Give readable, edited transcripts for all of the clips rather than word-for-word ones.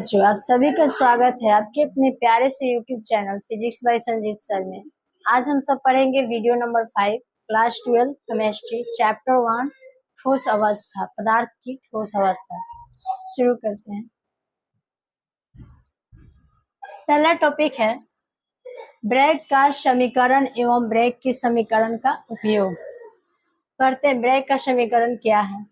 बच्चों, आप सभी का स्वागत है आपके अपने प्यारे से YouTube channel physics bye Sanjeet sir में। आज हम सब पढ़ेंगे video number 5 class 12 chemistry chapter 1 ठोस अवस्था, पदार्थ की ठोस अवस्था। शुरू करते हैं। पहला टॉपिक है ब्रैग का समीकरण एवं ब्रैग के समीकरण का उपयोग। करते हैं, ब्रैग का समीकरण क्या है।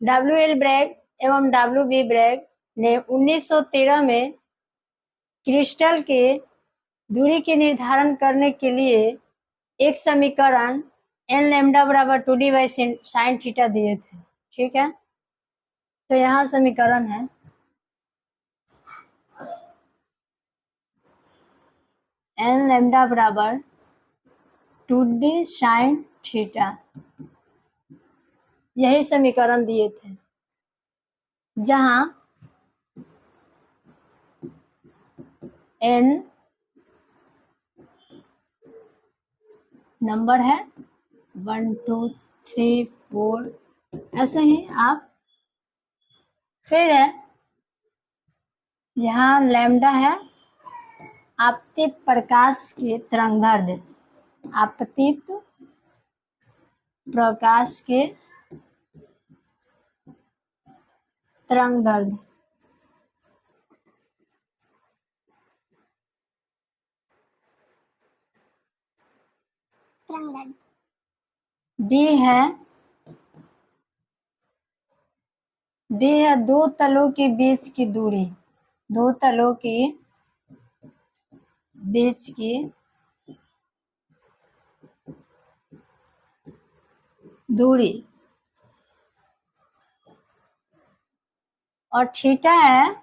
डब्ल्यू एल ब्रैग एवं डब्ल्यू बी ब्रैग ने 1913 में क्रिस्टल के दूरी के निर्धारण करने के लिए एक समीकरण एन लैम्डा बराबर 2d बाई साइन थीटा दिए थे। ठीक है, तो यहाँ समीकरण है एन लैम्डा बराबर 2d साइन थीटा, यही समीकरण दिए थे, जहां एन नंबर है 1 2 3 4, ऐसे ही आप फिर है यहाँ लैम्डा है आपतित प्रकाश के तरंगदैर्ध्य, आपतित प्रकाश के तरंगदैर्ध्य। डी है दो तलों के बीच की दूरी, दो तलों के बीच की दूरी, और थीटा है,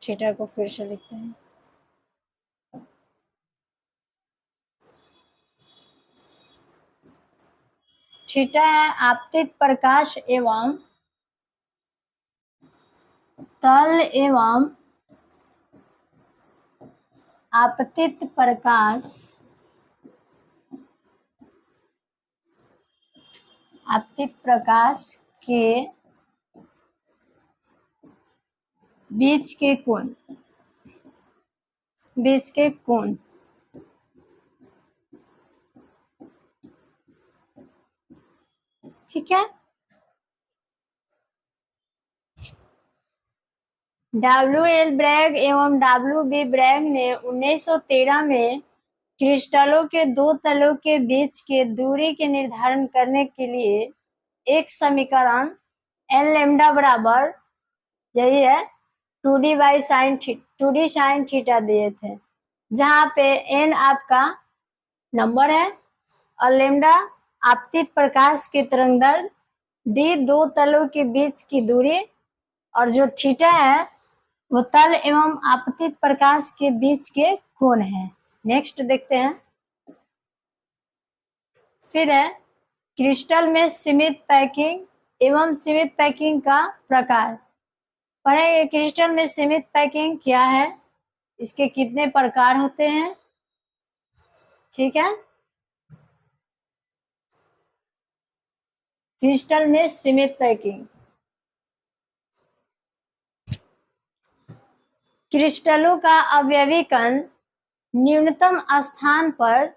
थीटा को फिर से लिखते हैं, थीटा है आपतित प्रकाश एवं तल एवं आपतित प्रकाश, आपतित प्रकाश के बीच के कोण, बीच के कोण। ठीक है, डब्ल्यू एल ब्रैग एवं डब्ल्यू बी ब्रैग ने 1913 में क्रिस्टलों के दो तलों के बीच के दूरी के निर्धारण करने के लिए एक समीकरण एन लैम्डा बराबर यही है 2d साइन थीटा दिए थे, जहां पे एन आपका नंबर है और लैम्डा आपतित प्रकाश के तरंगदैर्ध्य, डी दो तलों के बीच की दूरी, और जो थीटा है वो तल एवं आपतित प्रकाश के बीच के कोण है। नेक्स्ट देखते हैं। फिर है क्रिस्टल में सीमित पैकिंग एवं सीमित पैकिंग का प्रकार। पढ़ेंगे क्रिस्टल में सीमित पैकिंग क्या है, इसके कितने प्रकार होते हैं। ठीक है, क्रिस्टल में सीमित पैकिंग, क्रिस्टलों का अवयवी कण न्यूनतम स्थान पर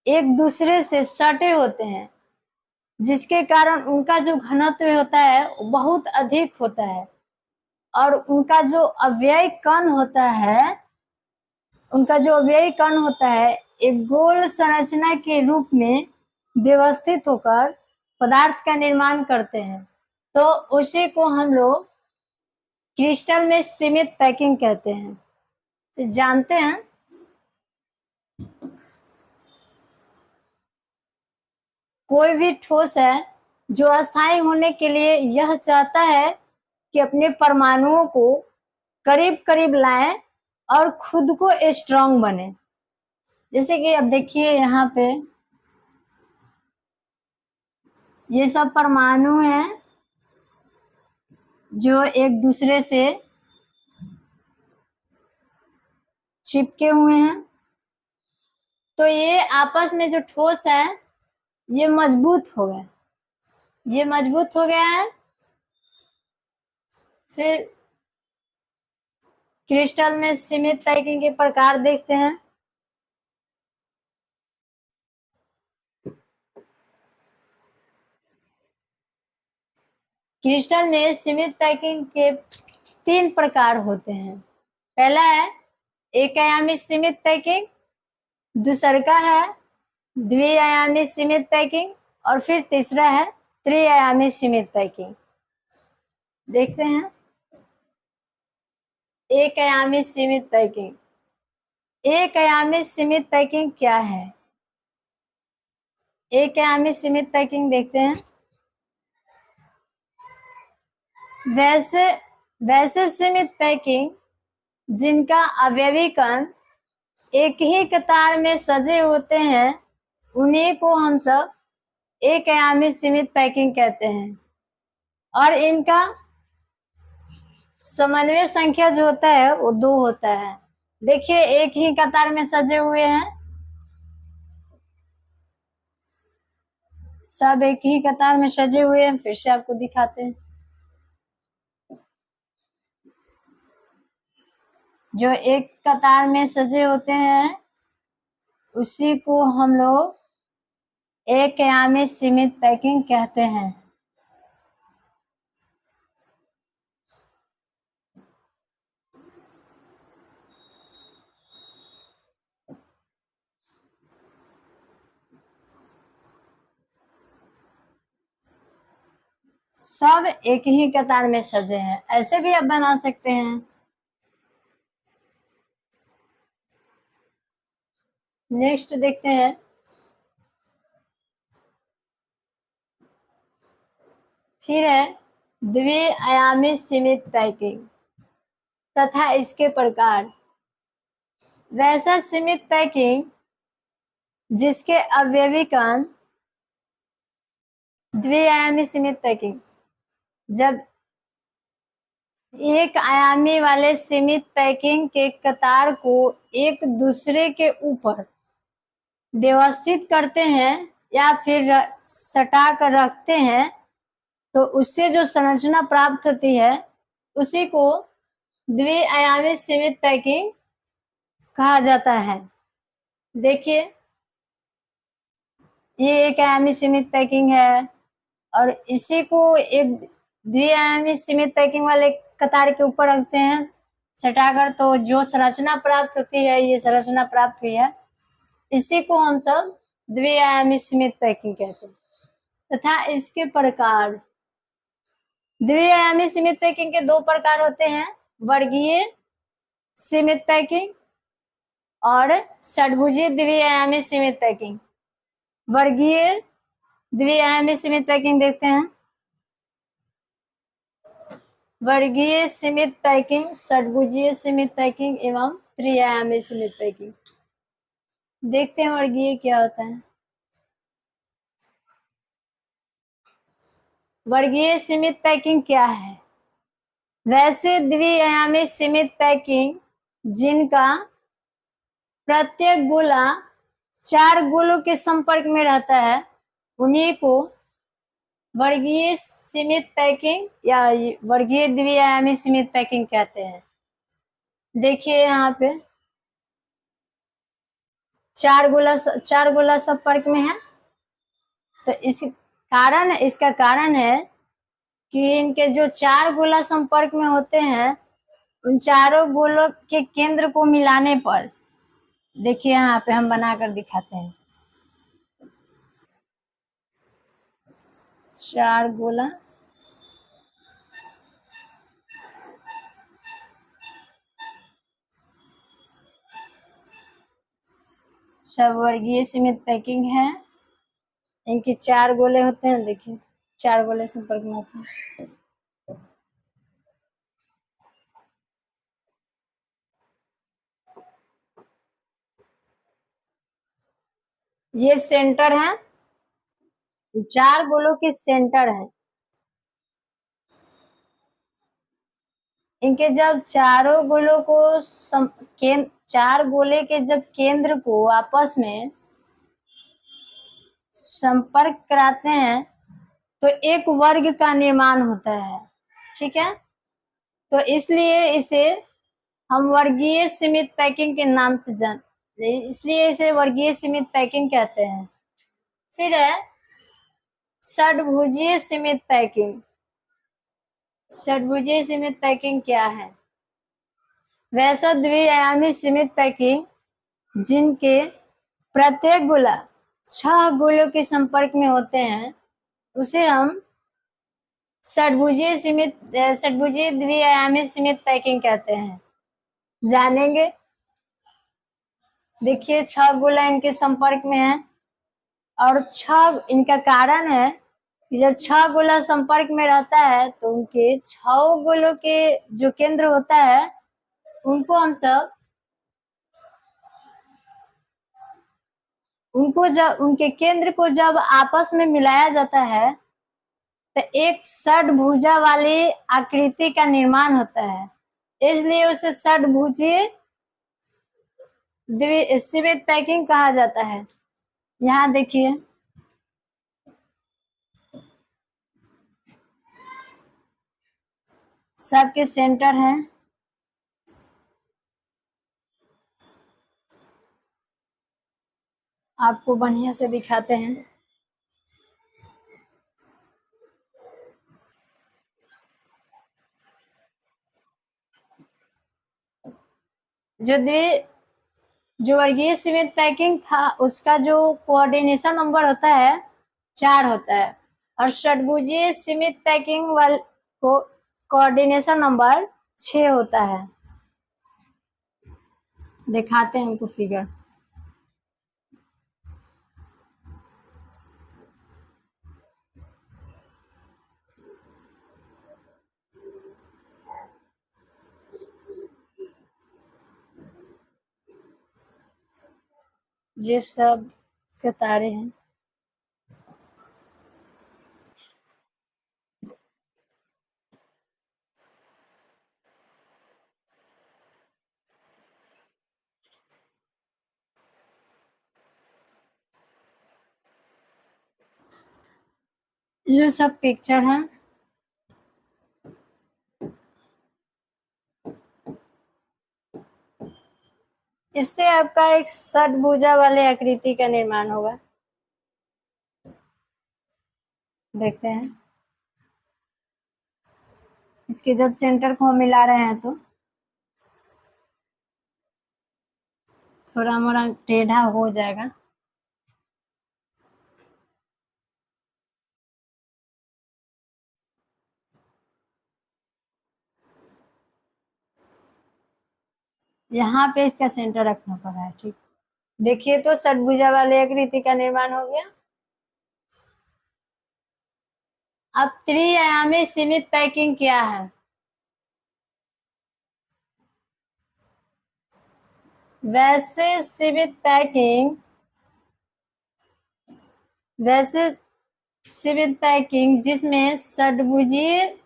एक दूसरे से सटे होते हैं, जिसके कारण उनका जो घनत्व होता है वो बहुत अधिक होता है, और उनका जो अवयवी कण होता है, उनका जो अवयवी कण होता है एक गोल संरचना के रूप में व्यवस्थित होकर पदार्थ का निर्माण करते हैं, तो उसी को हम लोग क्रिस्टल में सीमित पैकिंग कहते हैं। तो जानते हैं कोई भी ठोस है जो अस्थायी होने के लिए यह चाहता है कि अपने परमाणुओं को करीब करीब लाएं और खुद को स्ट्रांग बने। जैसे कि अब देखिए यहाँ पे ये सब परमाणु हैं जो एक दूसरे से चिपके हुए हैं, तो ये आपस में जो ठोस है ये मजबूत हो गया, ये मजबूत हो गया है, फिर क्रिस्टल में सीमित पैकिंग के प्रकार देखते हैं। क्रिस्टल में सीमित पैकिंग के 3 प्रकार होते हैं। पहला है एक आयामी सीमित पैकिंग, दूसरा का है द्विआयामी सीमित पैकिंग और फिर तीसरा है त्रिआयामी सीमित पैकिंग। देखते हैं एक आयामी सीमित पैकिंग। एक आयामी सीमित पैकिंग क्या है? एक आयामी सीमित पैकिंग देखते हैं। वैसे सीमित पैकिंग जिनका अवयवी कण एक ही कतार में सजे होते हैं, उन्हीं को हम सब एक आयामी सीमित पैकिंग कहते हैं। और इनका समन्वय संख्या जो होता है वो 2 होता है। देखिए एक ही कतार में सजे हुए हैं, सब एक ही कतार में सजे हुए हैं। फिर से आपको दिखाते हैं। जो एक कतार में सजे होते हैं उसी को हम लोग एक आयामी सीमित पैकिंग कहते हैं। सब एक ही कतार में सजे हैं, ऐसे भी आप बना सकते हैं। नेक्स्ट देखते हैं। फिर है द्विआयामी सीमित पैकिंग तथा इसके प्रकार। वैसा सीमित पैकिंग जिसके अवयवी कण द्विआयामी सीमित पैकिंग जब एक आयामी वाले सीमित पैकिंग के कतार को एक दूसरे के ऊपर व्यवस्थित करते हैं या फिर सटा कर रखते हैं तो उससे जो संरचना प्राप्त होती है उसी को द्विआयामी सीमित पैकिंग कहा जाता है। देखिए ये एक आयामी सीमित पैकिंग है और इसी को एक द्विआयामी सीमित पैकिंग वाले कतार के ऊपर रखते हैं सटाकर, तो जो संरचना प्राप्त होती है ये संरचना प्राप्त हुई है, इसी को हम सब द्विआयामी सीमित पैकिंग कहते हैं। तथा इसके प्रकार। द्विआयामी सीमित पैकिंग के 2 प्रकार होते हैं, वर्गीय सीमित पैकिंग और षडभुजीय द्विआयामी सीमित पैकिंग। वर्गीय द्विआयामी सीमित पैकिंग देखते हैं। वर्गीय सीमित पैकिंग, षडभुजीय सीमित पैकिंग एवं त्रिआयामी सीमित पैकिंग। देखते हैं वर्गीय क्या होता है। वर्गीय सीमित पैकिंग क्या है? वैसे द्विआयामी सीमित पैकिंग जिनका प्रत्येक गोला 4 गोलों के संपर्क में रहता है, उन्हीं को वर्गीय सीमित पैकिंग या वर्गीय द्विआयामी सीमित पैकिंग कहते हैं। देखिए यहाँ पे 4 गोला संपर्क में है, तो इसका कारण है कि इनके जो 4 गोला संपर्क में होते हैं उन चारों गोलों के केंद्र को मिलाने पर, देखिए यहाँ पे हम बनाकर दिखाते हैं। 4 गोला सब वर्गीय सीमित पैकिंग है। इनके 4 गोले होते हैं, देखिए 4 गोले संपर्क में होते हैं। ये सेंटर है, 4 गोलों के सेंटर है। इनके जब चारों गोलों को 4 गोले के जब केंद्र को आपस में संपर्क कराते हैं तो एक वर्ग का निर्माण होता है। ठीक है, तो इसलिए इसे हम वर्गीय सीमित पैकिंग के नाम से इसलिए इसे वर्गीय सीमित पैकिंग कहते हैं। फिर है षड्भुजीय सीमित पैकिंग। षड्भुजीय सीमित पैकिंग क्या है? वैसा द्विआयामी सीमित पैकिंग जिनके प्रत्येक गोला 6 गोलों के संपर्क में होते हैं उसे हम षड्भुजीय द्विआयामी सीमित पैकिंग कहते हैं। जानेंगे। देखिए 6 गोला इनके संपर्क में है और 6 इनका कारण है कि जब 6 गोला संपर्क में रहता है तो उनके 6 गोलों के जो केंद्र होता है उनको हम सब उनके केंद्र को जब आपस में मिलाया जाता है तो एक षड्भुजा वाली आकृति का निर्माण होता है, इसलिए उसे षड्भुजीय सीमित पैकिंग कहा जाता है। यहाँ देखिए सबके सेंटर है, आपको बढ़िया से दिखाते हैं। जो वर्गीय सीमित पैकिंग था उसका जो कोऑर्डिनेशन नंबर होता है 4 होता है और षड्भुजीय सीमित पैकिंग वाल को कोऑर्डिनेशन नंबर 6 होता है। दिखाते हैं हमको फिगर। ये सब कतारे हैं। ये सब पिक्चर है। इससे आपका एक षड्भुजा वाले आकृति का निर्माण होगा। देखते हैं इसके जब सेंटर को हम मिला रहे हैं तो थोड़ा मोड़ा टेढ़ा हो जाएगा। यहाँ पे इसका सेंटर रखना पड़ा है। ठीक, देखिए तो षड्भुजा वाले आकृति का निर्माण हो गया। अब त्रिआयामी सीमित पैकिंग क्या है? वैसे सीमित पैकिंग जिसमें षड्भुजीय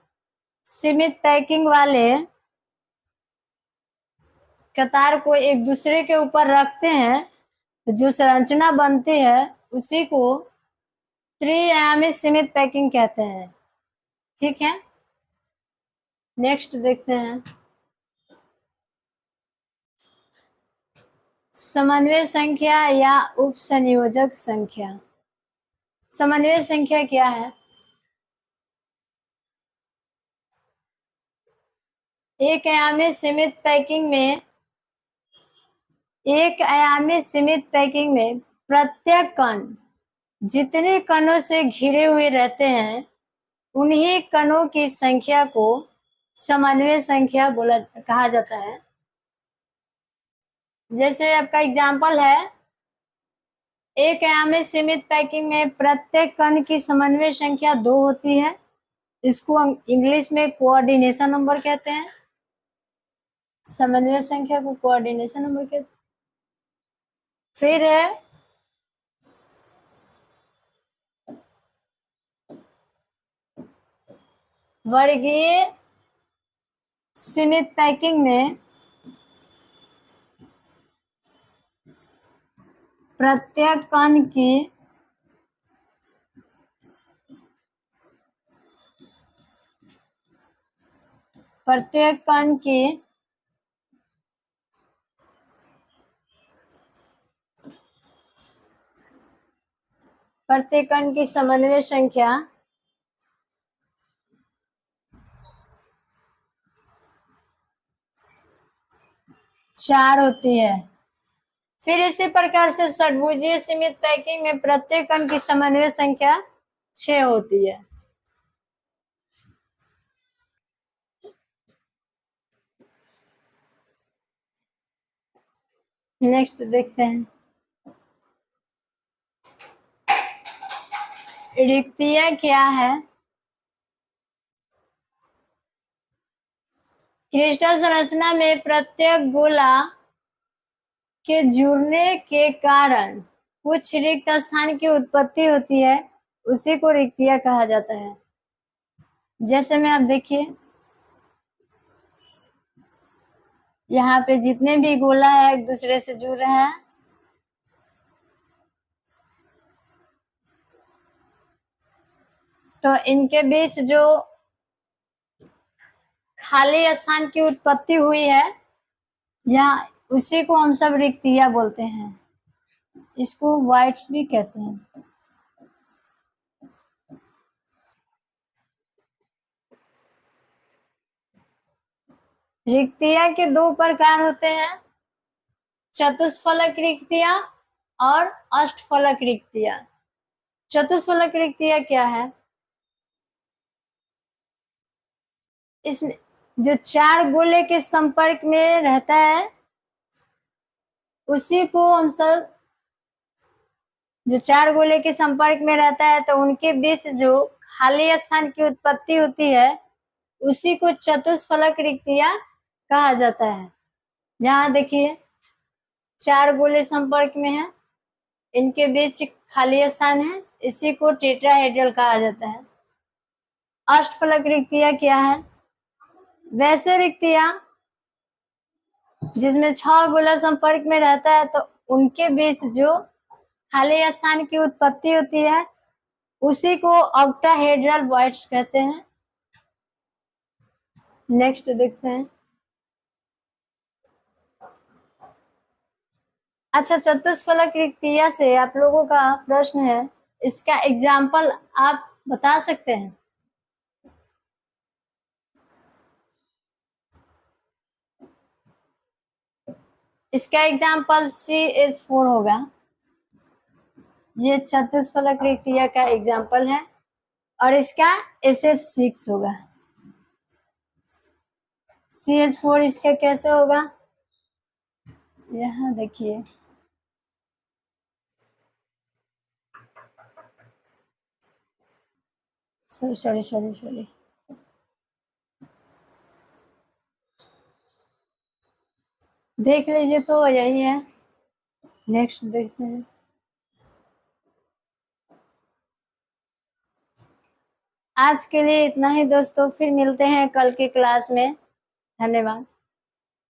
सीमित पैकिंग वाले कतार को एक दूसरे के ऊपर रखते हैं तो जो संरचना बनती है उसी को त्रिआयामी सीमित पैकिंग कहते हैं। ठीक है, नेक्स्ट देखते हैं समन्वय संख्या या उपसंयोजक संख्या। समन्वय संख्या क्या है? एक आयामी सीमित पैकिंग में प्रत्येक कण जितने कणों से घिरे हुए रहते हैं उन्हीं कणों की संख्या को समन्वय संख्या कहा जाता है। जैसे आपका एग्जाम्पल है, एक आयामी सीमित पैकिंग में प्रत्येक कण की समन्वय संख्या 2 होती है। इसको हम इंग्लिश में कोऑर्डिनेशन नंबर कहते हैं। समन्वय संख्या को कोऑर्डिनेशन नंबर कहते हैं। फिर है वर्गीय सीमित पैकिंग में प्रत्येक कण की प्रत्येक कण की समन्वय संख्या 4 होती है। फिर इसी प्रकार से षड्भुजीय सीमित पैकिंग में प्रत्येक कण की समन्वय संख्या 6 होती है। नेक्स्ट देखते हैं, रिक्तियां क्या है। क्रिस्टल संरचना में प्रत्येक गोला के जुड़ने के कारण कुछ रिक्त स्थान की उत्पत्ति होती है, उसी को रिक्तियां कहा जाता है। जैसे में आप देखिए, यहाँ पे जितने भी गोला है एक दूसरे से जुड़ रहे हैं, तो इनके बीच जो खाली स्थान की उत्पत्ति हुई है, यहाँ उसी को हम सब रिक्तियां बोलते हैं। इसको वाइड्स भी कहते हैं। रिक्तियां के 2 प्रकार होते हैं, चतुष्फलक रिक्तियां और अष्टफलक रिक्तियां। चतुष्फलक रिक्तियां क्या है? इसमें जो 4 गोले के संपर्क में रहता है, उसी को हम सब, जो 4 गोले के संपर्क में रहता है तो उनके बीच जो खाली स्थान की उत्पत्ति होती है, उसी को चतुष्फलक रिक्तियां कहा जाता है। यहाँ देखिए, 4 गोले संपर्क में है, इनके बीच खाली स्थान है, इसी को टेट्राहेड्रल कहा जाता है। अष्टफलक रिक्तियां क्या है? वैसे रिक्तियां जिसमें 6 गोला संपर्क में रहता है, तो उनके बीच जो खाली स्थान की उत्पत्ति होती है, उसी को ऑक्टाहेड्रल वॉइड्स कहते हैं। नेक्स्ट देखते हैं। अच्छा, चतुष्फलक रिक्तियां से आप लोगों का प्रश्न है, इसका एग्जाम्पल आप बता सकते हैं? इसका एग्जाम्पल CH4 होगा। ये चतुष्फलक रिक्तियां का एग्जाम्पल है, और इसका SF6 होगा। CH4 इसका कैसे होगा? यहाँ देखिए, सॉरी, देख लीजिए, तो यही है। नेक्स्ट देखते हैं। आज के लिए इतना ही दोस्तों, फिर मिलते हैं कल की क्लास में। धन्यवाद।